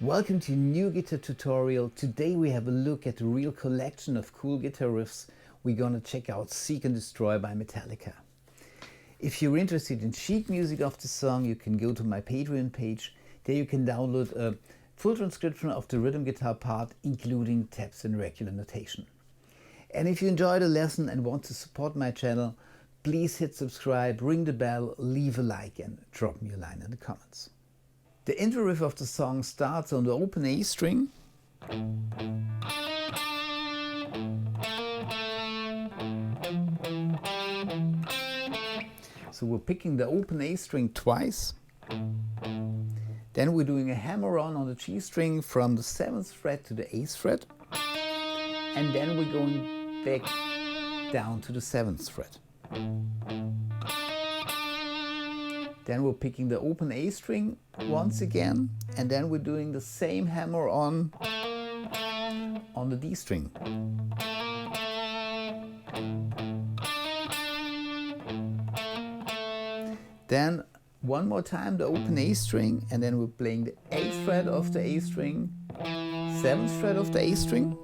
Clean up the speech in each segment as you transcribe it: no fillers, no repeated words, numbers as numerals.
Welcome to a new guitar tutorial. Today we have a look at a real collection of cool guitar riffs. We're gonna check out Seek and Destroy by Metallica. If you're interested in sheet music of the song, you can go to my Patreon page. There you can download a full transcription of the rhythm guitar part, including tabs and regular notation. And if you enjoyed the lesson and want to support my channel, please hit subscribe, ring the bell, leave a like and drop me a line in the comments. The intro riff of the song starts on the open A string. So we're picking the open A string twice. Then we're doing a hammer-on the G string from the 7th fret to the 8th fret. And then we're going back down to the 7th fret. Then we're picking the open A string once again, and then we're doing the same hammer on the D string. Then one more time the open A string, and then we're playing the 8th fret of the A string, 7th fret of the A string.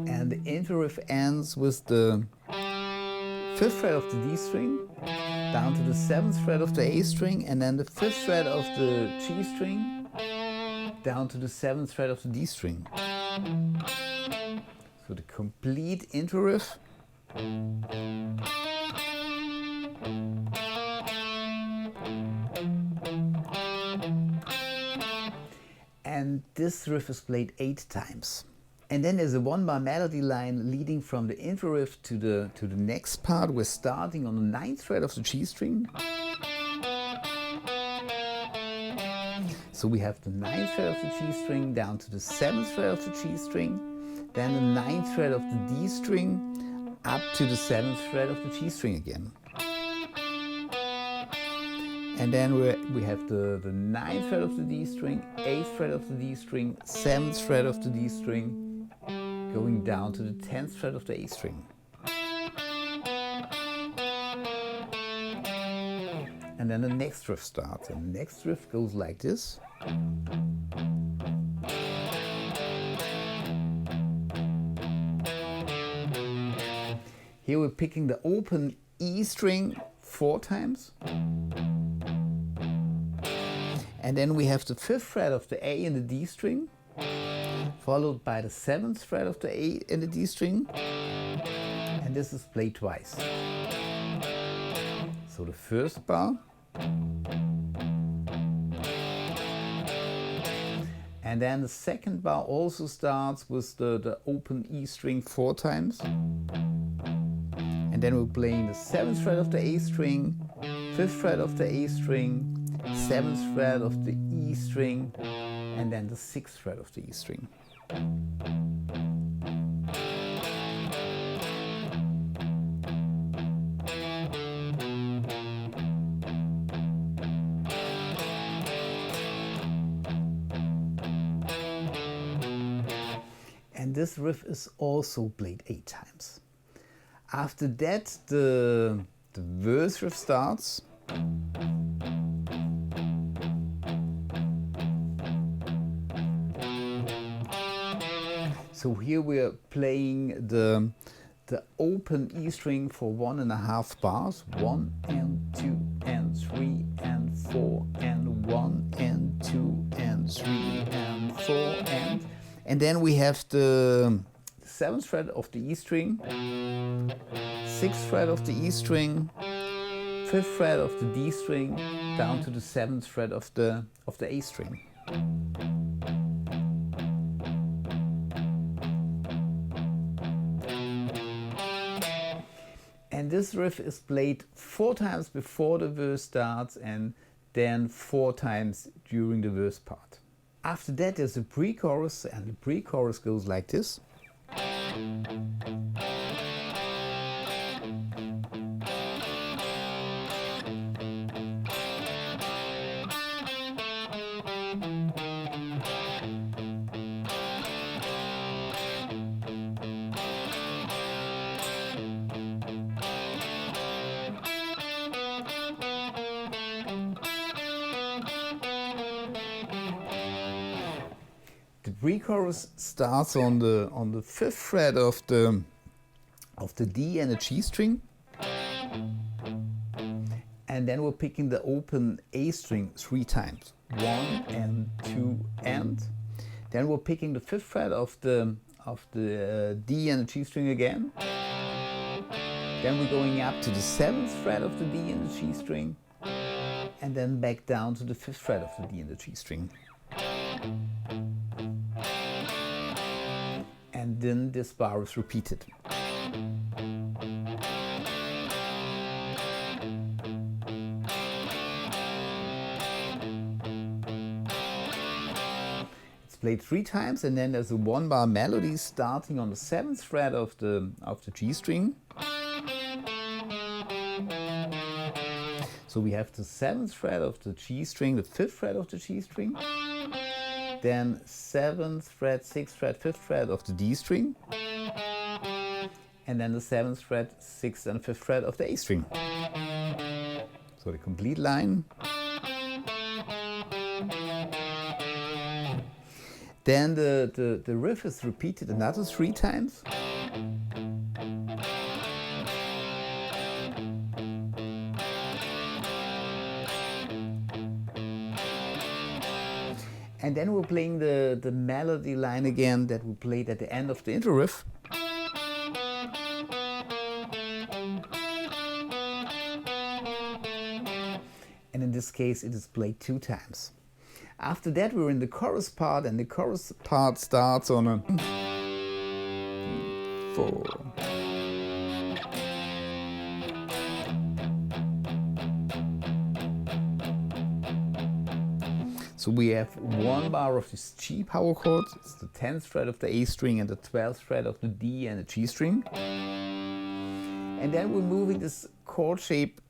And the intro riff ends with the 5th fret of the D string, down to the 7th fret of the A string, and then the 5th fret of the G string, down to the 7th fret of the D string. So the complete intro riff. And this riff is played 8 times. And then there's a 1-bar melody line leading from the intro riff to the next part. We're starting on the 9th fret of the G string. So we have the 9th fret of the G string down to the 7th fret of the G string, then the 9th fret of the D string up to the 7th fret of the G string again. And then we have the 9th fret of the D string, 8th fret of the D string, 7th fret of the D string, going down to the 10th fret of the A string. And then the next riff starts, and the next riff goes like this. Here we're picking the open E string 4 times. And then we have the 5th fret of the A and the D string, followed by the 7th fret of the A and the D string. And this is played twice. So the first bar. And then the second bar also starts with the open E string 4 times. And then we're playing the 7th fret of the A string, 5th fret of the A string, 7th fret of the E string, and then the 6th fret of the E string. And this riff is also played 8 times. After that, the verse riff starts. So here we are playing the open E string for 1.5 bars. 1 and 2 and 3 and 4 and 1 and 2 and 3 and 4 and then we have the 7th fret of the E string, 6th fret of the E string, 5th fret of the D string, down to the 7th fret of the A string. And this riff is played 4 times before the verse starts and then 4 times during the verse part. After that there's a pre-chorus, and the pre-chorus goes like this. The pre-chorus starts on the 5th fret of the D and the G string, and then we're picking the open A string 3 times, 1 and 2 and. Then we're picking the 5th fret of the D and the G string again. Then we're going up to the 7th fret of the D and the G string, and then back down to the 5th fret of the D and the G string. And then this bar is repeated. It's played 3 times, and then there's a 1-bar melody starting on the 7th fret of the G string. So we have the 7th fret of the G string, the 5th fret of the G string, then 7th fret, 6th fret, 5th fret of the D string, and then the 7th fret, 6th and 5th fret of the A string. So the complete line. Then the riff is repeated another 3 times. And then we're playing the melody line again that we played at the end of the intro riff. And in this case it is played 2 times. After that we're in the chorus part, and the chorus part starts on a 4. So we have 1 bar of this G power chord, it's the 10th fret of the A string and the 12th fret of the D and the G string. And then we're moving this chord shape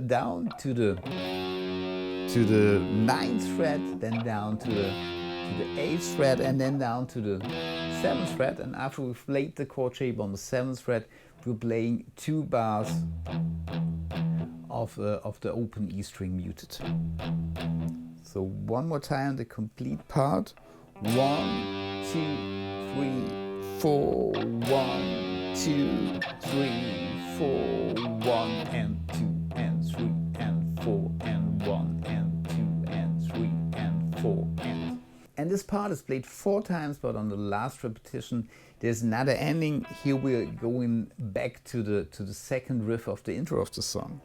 down to the 9th fret, then down to the 8th fret, and then down to the 7th fret. And after we've played the chord shape on the 7th fret, we're playing 2 bars of the open E string muted. So one more time, the complete part. 1, 2, 3, 4, 1, 2, 3, 4, 1 and 2 and 3 and 4 and 1 and 2 and 3 and 4 and. And this part is played 4 times, but on the last repetition there's another ending. Here we're going back to the second riff of the intro of the song.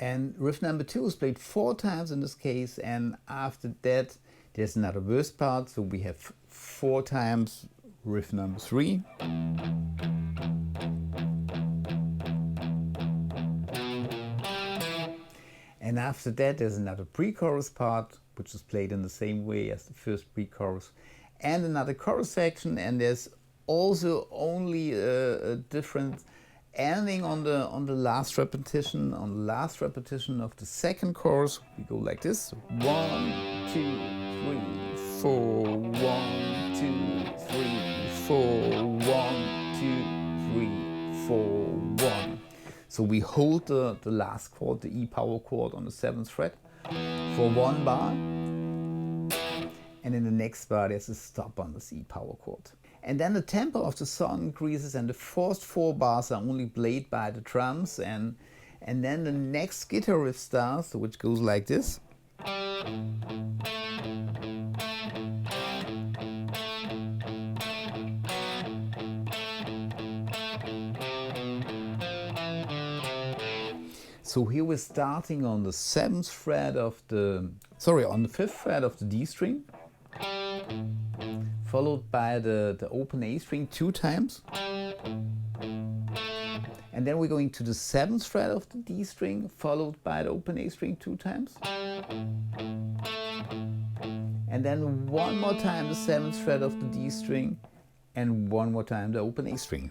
And riff number 2 is played 4 times in this case, and after that there's another verse part, so we have 4 times riff number 3. And after that there's another pre-chorus part, which is played in the same way as the first pre-chorus, and another chorus section, and there's also only a difference ending on the last repetition. On the last repetition of the second chorus, we go like this: 1, 2, 3, 4. 1, 2, 3, 4. 1, 2, 3, 4, 1. So we hold the last chord, the E power chord, on the 7th fret for 1 bar, and in the next bar there's a stop on this E power chord. And then the tempo of the song increases, and the first 4 bars are only played by the drums, and then the next guitar riff starts, which goes like this. So here we're starting on the 7th fret of the, on the 5th fret of the D string, followed by the open A string 2 times. And then we're going to the 7th fret of the D string, followed by the open A string 2 times. And then one more time the 7th fret of the D string, and one more time the open A string.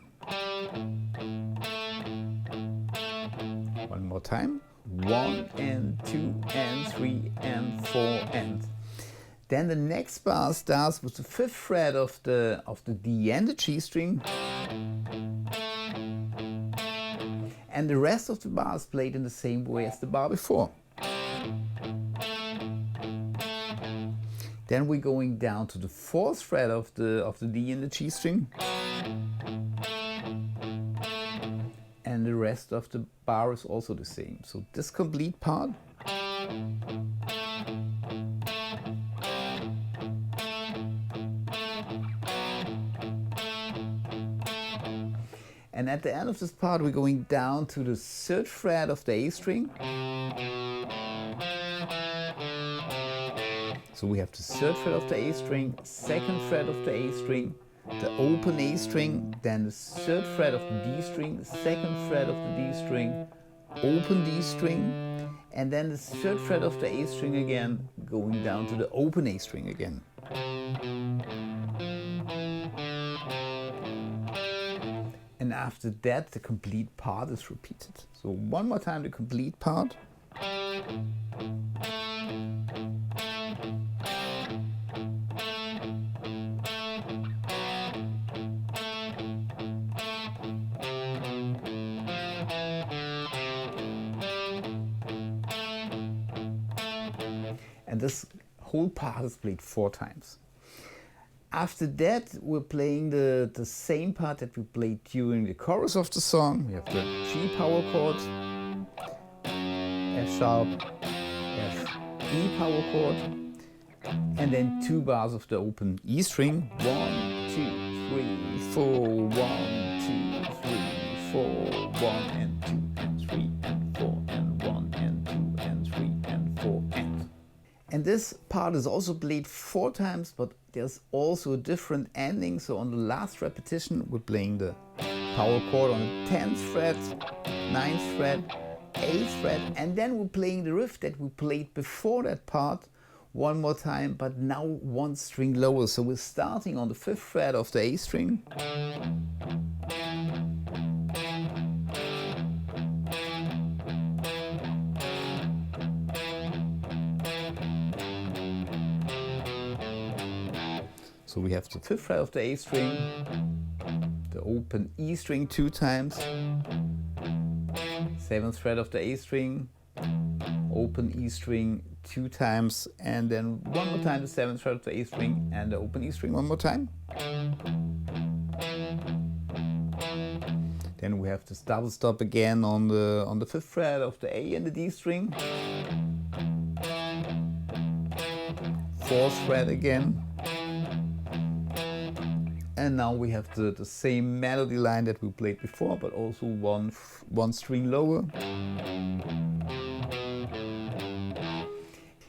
One more time. 1 and 2 and 3 and 4 and. Then the next bar starts with the 5th fret of the D and the G string. And the rest of the bar is played in the same way as the bar before. Then we're going down to the 4th fret of the D and the G string. And the rest of the bar is also the same. So this complete part. And at the end of this part, we're going down to the 3rd fret of the A string. So we have the 3rd fret of the A string, 2nd fret of the A string, the open A string, then the 3rd fret of the D string, 2nd fret of the D string, open D string, and then the 3rd fret of the A string again, going down to the open A string again. And after that, the complete part is repeated. So one more time the complete part. And this whole part is played 4 times. After that, we're playing the same part that we played during the chorus of the song. We have the G power chord, F sharp, F, E power chord, and then 2 bars of the open E string. 1, 2, 3, 4, 1, 2, 3, 4, 1 and 2 and 3 and 4 and 1 and 2 and 3 and 4 and. And this part is also played 4 times, but there's also a different ending. So on the last repetition, we're playing the power chord on the 10th fret, 9th fret, 8th fret, and then we're playing the riff that we played before that part one more time, but now 1 string lower. So we're starting on the 5th fret of the A string. So we have the 5th fret of the A string, the open E string 2 times, 7th fret of the A string, open E string 2 times, and then one more time the 7th fret of the A string and the open E string one more time. Then we have this double stop again on the 5th fret of the A and the D string, 4th fret again. And now we have the same melody line that we played before, but also one string lower.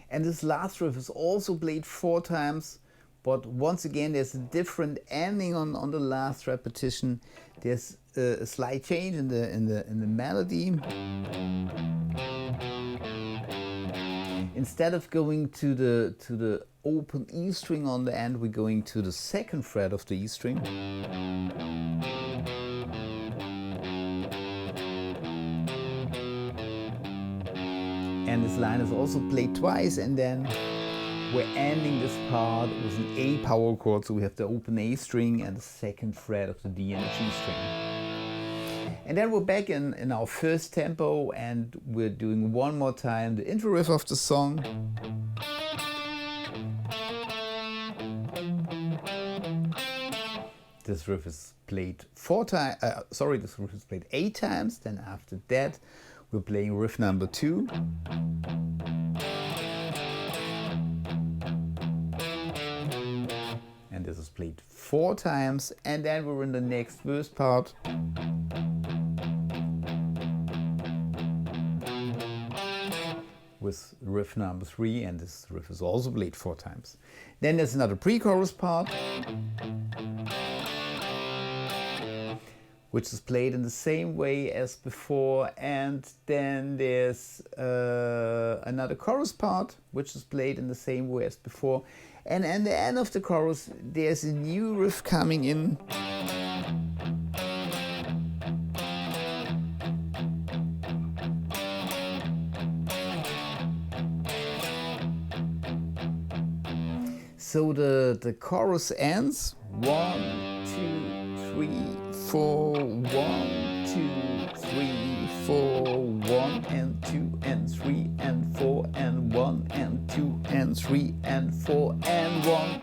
And this last riff is also played 4 times, but once again there's a different ending on the last repetition. There's a slight change in the melody. Instead of going to the open E string on the end, we're going to the 2nd fret of the E string. And this line is also played twice, and then we're ending this part with an A power chord, so we have the open A string and the second fret of the D and the G string. And then we're back in our first tempo, and we're doing one more time the intro riff of the song. This riff is played this riff is played 8 times. Then after that, we're playing riff number 2. And this is played 4 times. And then we're in the next verse part. With riff number 3, and this riff is also played 4 times. Then there's another pre-chorus part, which is played in the same way as before, and then there's another chorus part, which is played in the same way as before. And at the end of the chorus, there's a new riff coming in. So the chorus ends 1, 2, 3, 4, 1, 2, 3, 4, 1 and 2 and 3 and 4 and 1 and 2 and 3 and 4 and 1.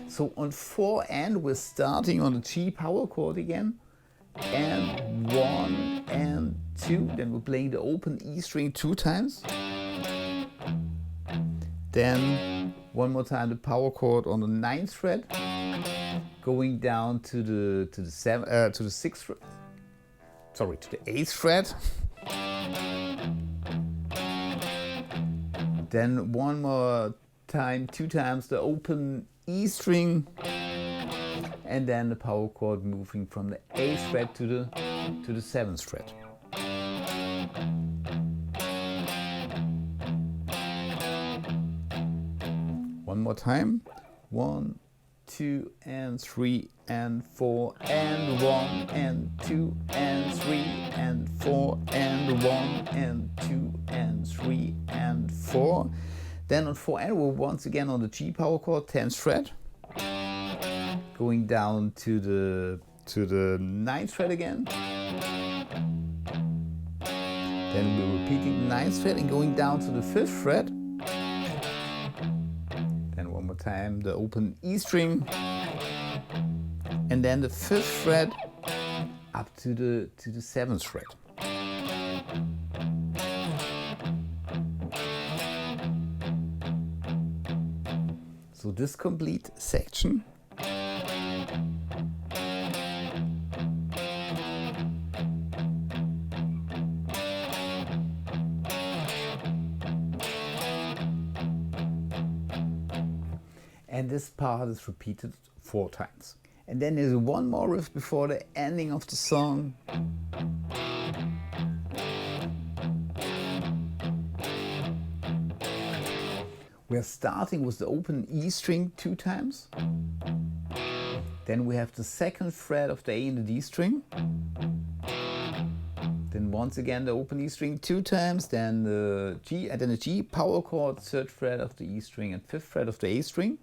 So on 4 and we're starting on the G power chord again, and 1 and 2. Then we're playing the open E string 2 times. Then one more time the power chord on the 9th fret, going down to the 6th fret, sorry, to the 8th fret. Then one more time, 2 times the open E string, and then the power chord moving from the 8th fret to the 7th fret. One more time. 1, 2 and 3 and 4 and 1 and 2 and 3 and 4 and 1 and 2 and 3 and 4. Then on 4 and we're once again on the G power chord, 10th fret, going down to the 9th fret again. Then we're repeating the 9th fret and going down to the 5th fret. One more time the open E string, and then the 5th fret up to the 7th fret. So this complete section. And this part is repeated 4 times. And then there's one more riff before the ending of the song. We're starting with the open E string 2 times. Then we have the 2nd fret of the A and the D string. Then once again the open E string 2 times, then the G power chord, 3rd fret of the E string and 5th fret of the A string.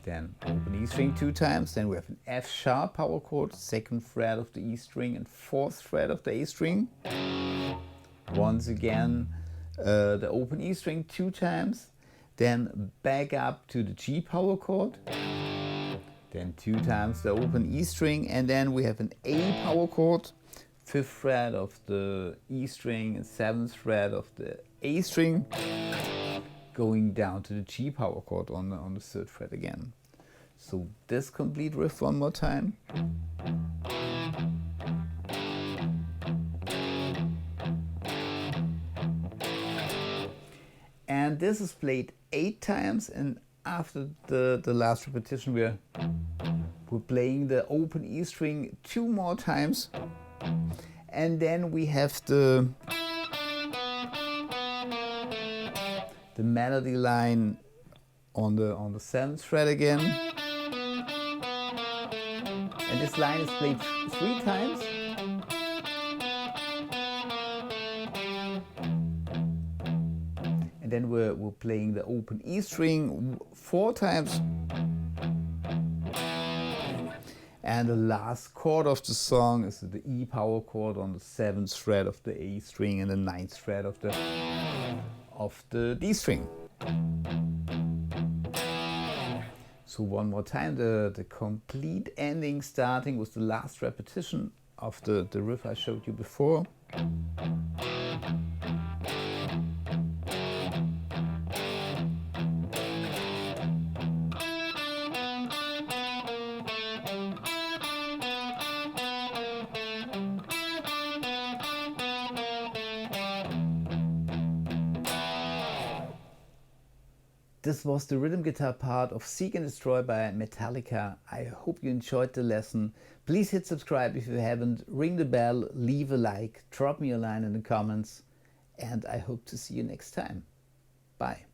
Then open E string 2 times, then we have an F sharp power chord, 2nd fret of the E string and 4th fret of the A string. Once again the open E string 2 times, then back up to the G power chord, then 2 times the open E string, and then we have an A power chord, 5th fret of the E string and 7th fret of the A string, going down to the G power chord on the 3rd fret again. So this complete riff one more time. And this is played 8 times, and after the last repetition we're playing the open E string 2 more times, and then we have the melody line on the 7th fret again, and this line is played 3 times. then we're playing the open E string 4 times. And the last chord of the song is the E power chord on the 7th fret of the A string and the 9th fret of the D string. So one more time, the complete ending starting with the last repetition of the riff I showed you before. This was the rhythm guitar part of Seek and Destroy by Metallica. I hope you enjoyed the lesson. Please hit subscribe if you haven't, ring the bell, leave a like, drop me a line in the comments, and I hope to see you next time. Bye.